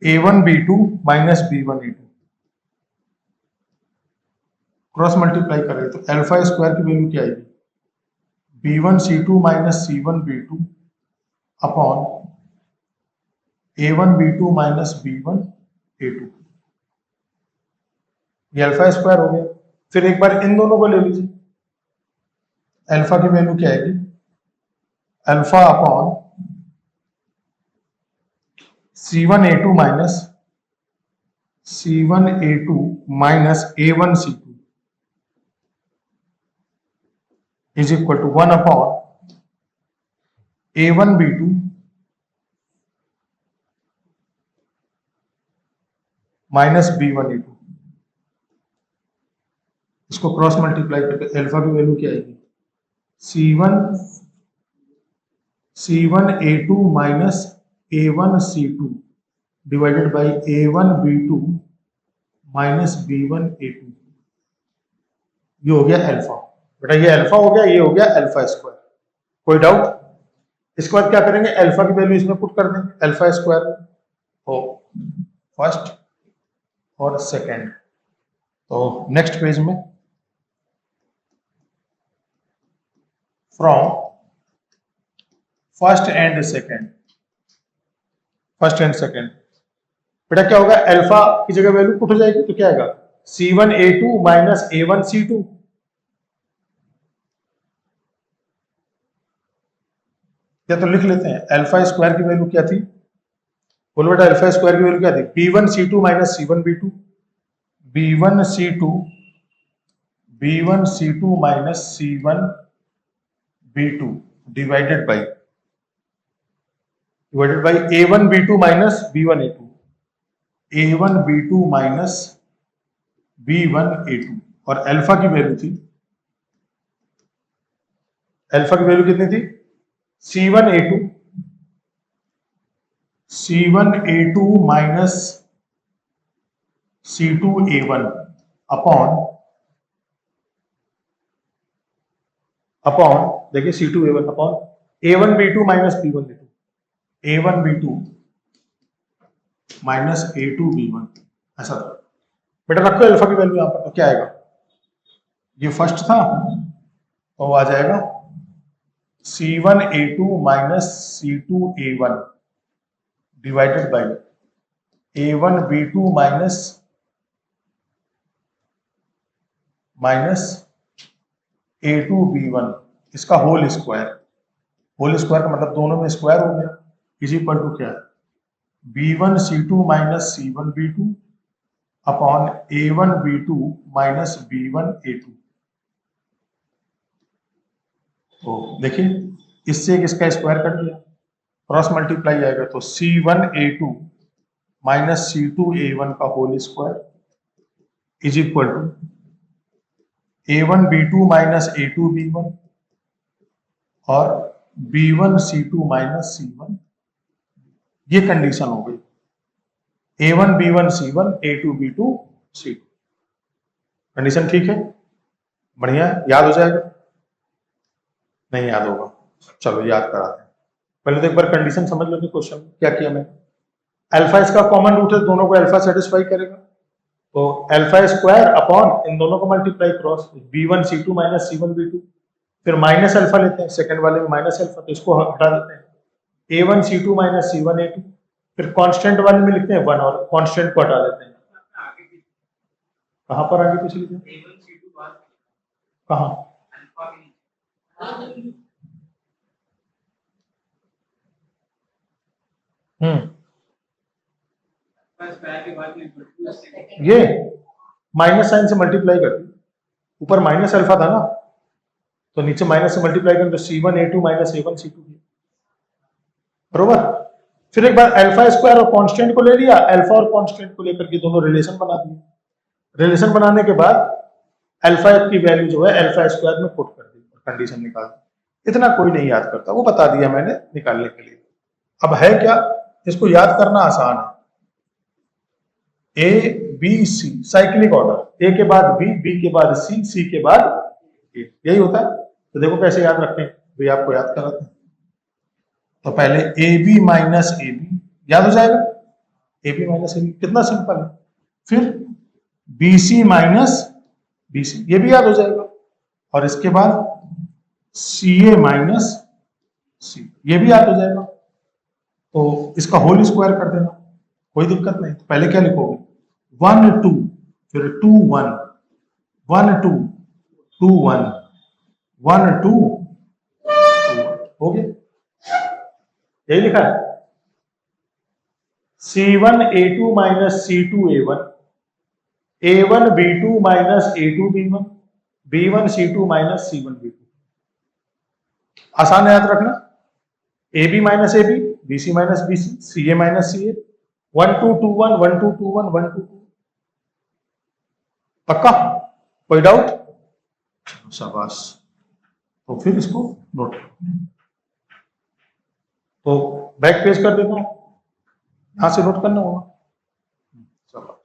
a1 b2 minus b1 a2। Cross multiply करें तो अल्फा स्क्वायर की वैल्यू क्या आएगी? b1 c2 minus c1 b2 upon a1 b2 minus b1 a2। ये alpha square हो गया। फिर एक बार इन दोनों को ले लीजिए, अल्फा की वैल्यू क्या आएगी? Alpha upon c1 a2 minus c1 a2 minus a1 c2 is equal to 1 upon a1 b2 minus b1 a2। इसको क्रॉस मल्टीप्लाई करके अल्फा की वैल्यू क्या आएगी? c1 a2 minus a1 c2 divided by a1 b2 minus b1 a2। ये हो गया alpha. बेटा ये अल्फा हो गया, ये हो गया अल्फा स्क्वायर। कोई डाउट? इसके बाद क्या करेंगे? अल्फा की वैल्यू इसमें पुट कर देंगे, अल्फा स्क्वायर हो फर्स्ट और सेकंड। तो नेक्स्ट पेज में from first and second, first and second, बेटा क्या होगा? अल्फा की जगह वैल्यू पुट हो जाएगी, तो क्या आएगा? c1 a2 minus a1 c2। या तो लिख लेते हैं अल्फा स्क्वायर की वैल्यू क्या थी? बोलो बेटा अल्फा स्क्वायर की वैल्यू क्या थी? b1 c2 minus c1 b2, b1 c2 minus c1 b2 divided by a1 b2 minus b1 a2, a1 b2 minus b1 a2। और अल्फा की वैल्यू थी, अल्फा की वैल्यू कितनी थी? c1 a2 C1A2 minus C2A1 upon देखिए C2A1 upon A1B2 minus B1B2, A1B2 minus A2B1, ऐसा था। बेटा रखो अल्फा की वैल्यू यहां पर, तो क्या आएगा, ये फर्स्ट था तो आ जाएगा C1A2 minus C2A1 divided by A1B2 minus A2B1, इसका होल स्क्वायर। होल स्क्वायर का मतलब दोनों में स्क्वायर हो गया, इज इक्वल टू क्या है, B1C2 minus C1B2 upon A1B2 minus B1A2। तो देखिए इससे इसका स्क्वायर कर दिया, क्रॉस मल्टीप्लाई आएगा तो C1A2 माइनस C2A1 का whole square is equal to A1B2 minus A2B1 और B1C2 माइनस C1। ये कंडीशन हो गई, A1B1C1 A2B2C2। कंडीशन ठीक है, बढ़िया, याद हो जाएगा, नहीं याद होगा, चलो याद कराते हैं। पहले तो एक बार कंडीशन समझ लो, क्वेश्चन क्या किया मैंने, अल्फा इसका कॉमन रूट है, दोनों को अल्फा सेटिस्फाई करेगा, तो अल्फा स्क्वायर अपॉन इन दोनों को multiply cross B1C2 minus C1B2, फिर माइनस अल्फा लेते हैं, सेकंड वाले में माइनस अल्फा तो इसको हटा देते हैं, A1C2 माइनस C1A2, फिर कांस्टेंट वाले में लिखते हैं 1 और कांस्टेंट को हटा देते हैं। कहां पर आगे पीछे लिखते हैं, कहां, ये माइनस साइन से मल्टीप्लाई करती, ऊपर माइनस अल्फा था ना, तो नीचे माइनस से मल्टीप्लाई करें तो C1A2 माइनस A1C2, बरोबर। फिर एक बार अल्फा स्क्वायर और कांस्टेंट को ले लिया, अल्फा और कांस्टेंट को लेकर के दोनों रिलेशन बना दिए, रिलेशन बनाने के बाद अल्फा की वैल्यू जो है अल्फा स्क्वायर में पुट कर दी, कंडीशन निकाल दी। इतना कोई नहीं याद करता, वो बता दिया मैंने निकालने के लिए। अब है क्या, इसको याद करना आसान है, A B C cyclic order, A के बाद बी के बाद सी के बाद ए, यही होता है। तो देखो कैसे याद रखें, भाई आपको याद कराते हैं। तो पहले a B minus a b याद हो जाएगा, a B minus a b कितना सिंपल है। फिर बी सी माइनस बी सी, ये भी याद हो जाएगा। और इसके बाद सी ए माइनस सी, ये भी याद हो जाएगा। तो इसका होल स्क्वायर कर देना, कोई दिक्कत नहीं। तो पहले क्या लिखोगे, 1 2, फिर 2 1, 1 2 2 1, 1 2 हो गया, यही लिखा है। C1A2 minus C2A1, A1B2 minus A2B1, B1C2 minus C1B2। आसान याद रखना, AB minus AB, BC minus BC, CA minus CA, 1 2 2 1, 1 2 2 1, 1 2 2। पक्का, कोई डाउट, शाबाश। तो फिर इसको नोट, तो बैक पेज कर देता हूं, यहां से नोट करना होगा। शाबाश।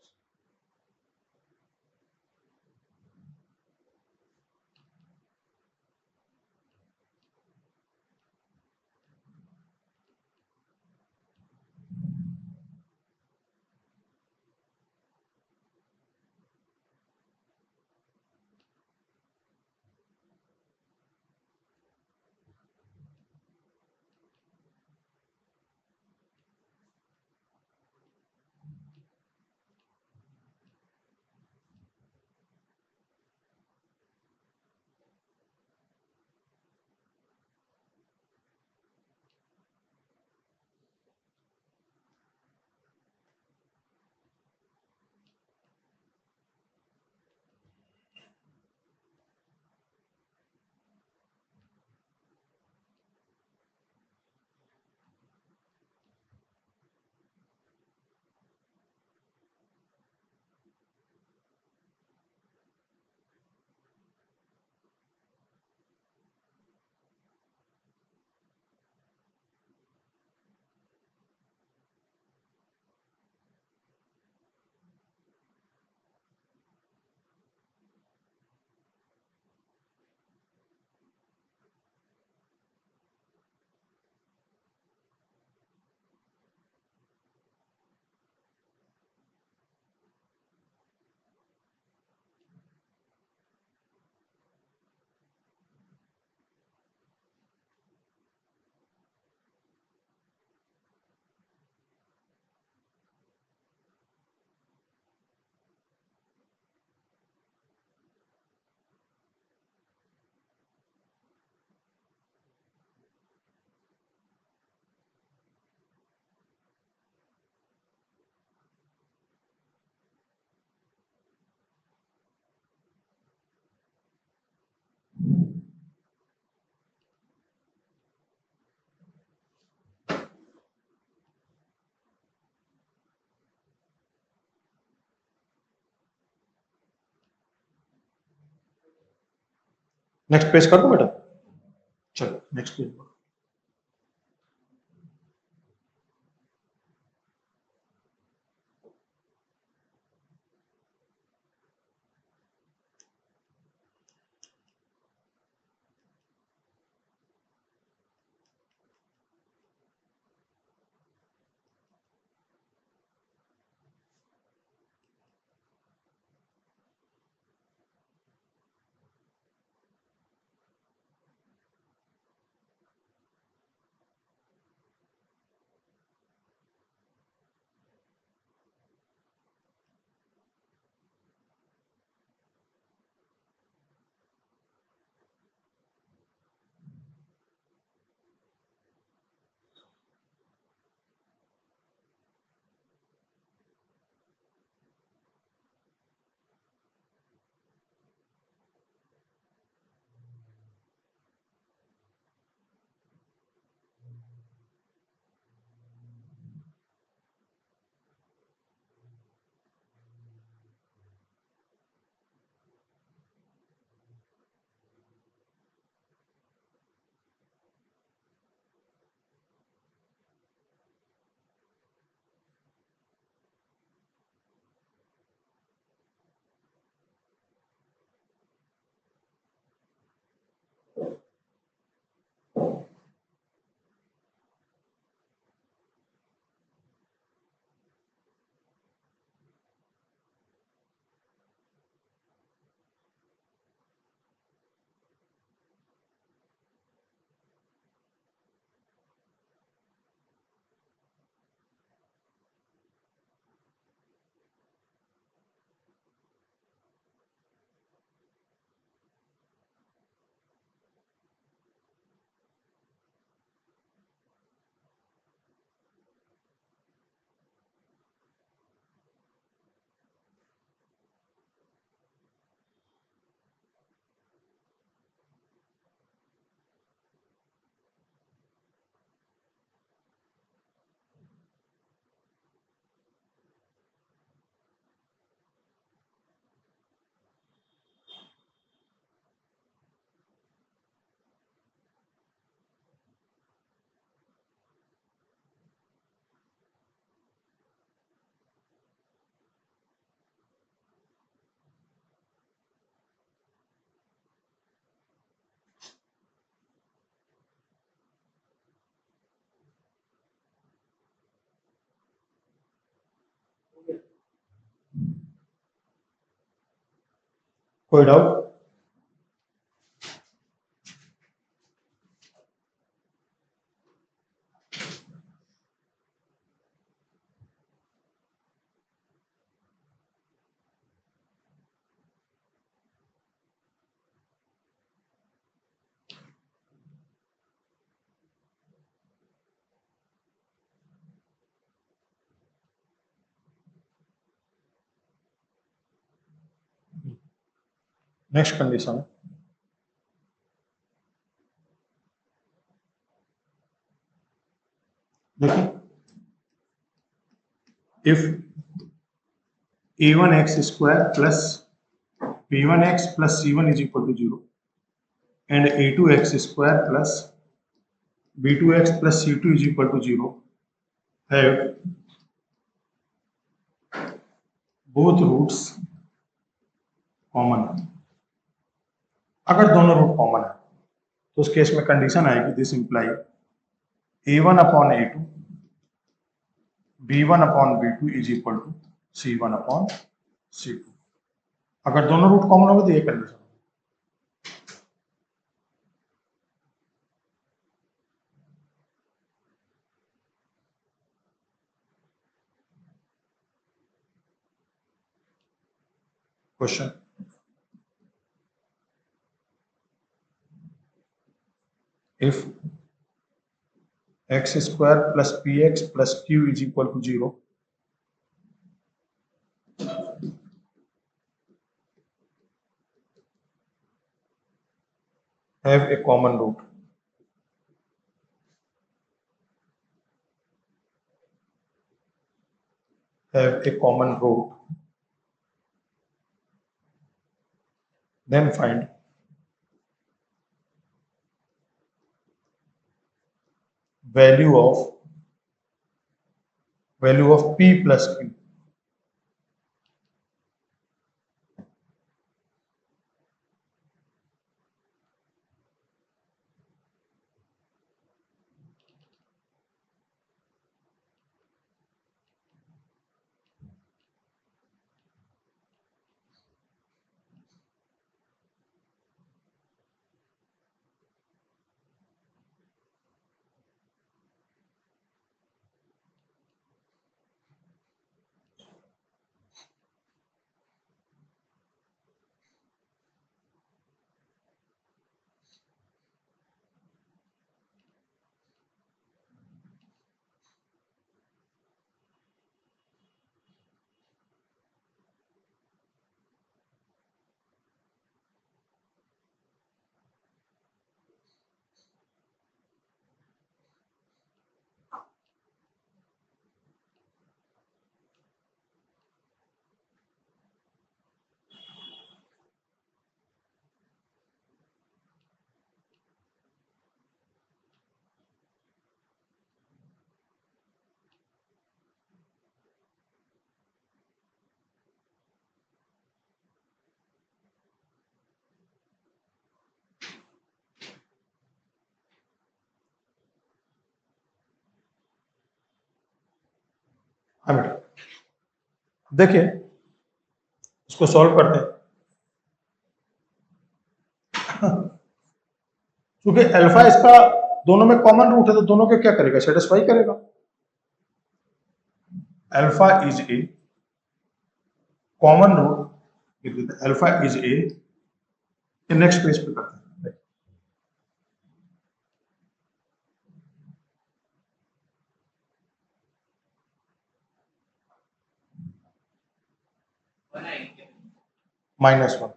नेक्स्ट पेज कर दो बेटा, चलो नेक्स्ट पेज। कोई डाउट? नेक्स्ट कंडीशन, देखिए, if a1x square plus b1x plus c1 is equal to 0 and a2x square plus b2x plus c2 is equal to 0 have both roots common. अगर दोनों root common है तो उस case में condition आएगी, this imply a1 upon a2 b1 upon b2 is equal to c1 upon c2। अगर दोनों root common होगा तो ये condition. Question, if x square plus px plus q is equal to 0 have a common root, then find value of P plus Q। हाँ बेटा, देखिए इसको solve करते हैं। क्योंकि अल्फा इसका दोनों में कॉमन रूट है तो दोनों के क्या करेगा, सेटिस्फाई करेगा। Alpha is a common root, alpha is a. Next page पे करते हैं। -1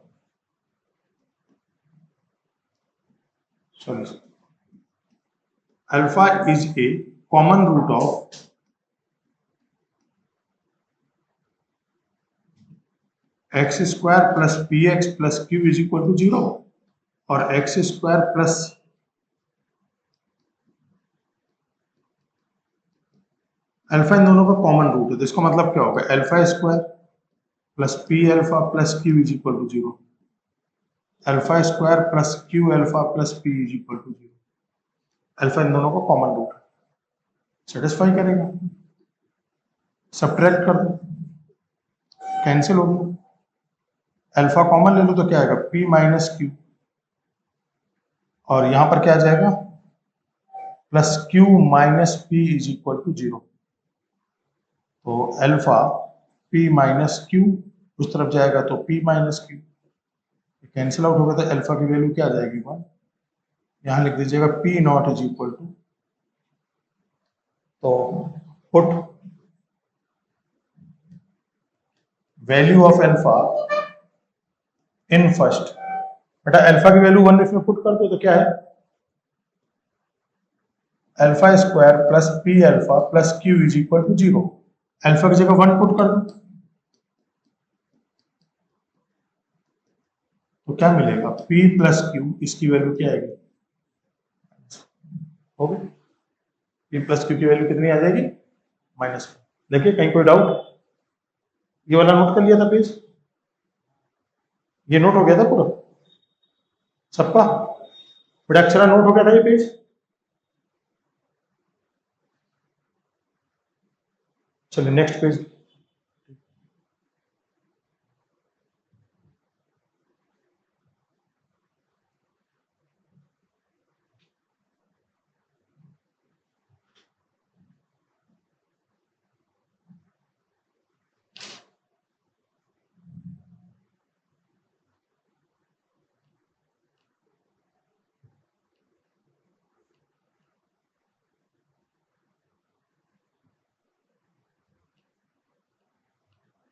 sorry, alpha is a common root of x square plus p x plus Q is equal to 0 और एक्स स्क्वायर प्लस अल्फा इन दोनों का common root है। तो इसका मतलब क्या होगा, alpha square plus P alpha plus Q is equal to 0, alpha square plus Q alpha plus P is equal to 0। Alpha इन दोनों का कॉमन रूट है, सेटिस्फाई करेगा। सब्ट्रैक्ट कर दो, कैंसिल हो गया। अल्फा कॉमन ले लो तो क्या आएगा, P माइनस क्यू, और यहां पर क्या आ जाएगा, plus Q minus P is equal to 0। तो अल्फा P माइनस क्यू उस तरफ जाएगा तो P minus Q, cancel out होगा तो अल्फा की वैल्यू क्या आ जाएगी 1। यहां लिख दीजिएगा P not is equal to, तो put value of alpha in first. बेटा अल्फा की वैल्यू 1 इसमें पुट कर दो तो क्या है, alpha square plus P alpha plus Q is equal to 0। Alpha की जगह 1 पुट कर दो तो क्या मिलेगा, P प्लस क्यू, इसकी वैल्यू क्या आएगी, हो गई। P प्लस क्यू की वैल्यू कितनी आ जाएगी, -1। देखिए कहीं कोई डाउट, ये वाला नोट कर लिया था पेज, ये नोट हो गया था पूरा सबका, बड़ा अक्षरा नोट हो गया था ये पेज। चलिए नेक्स्ट पेज।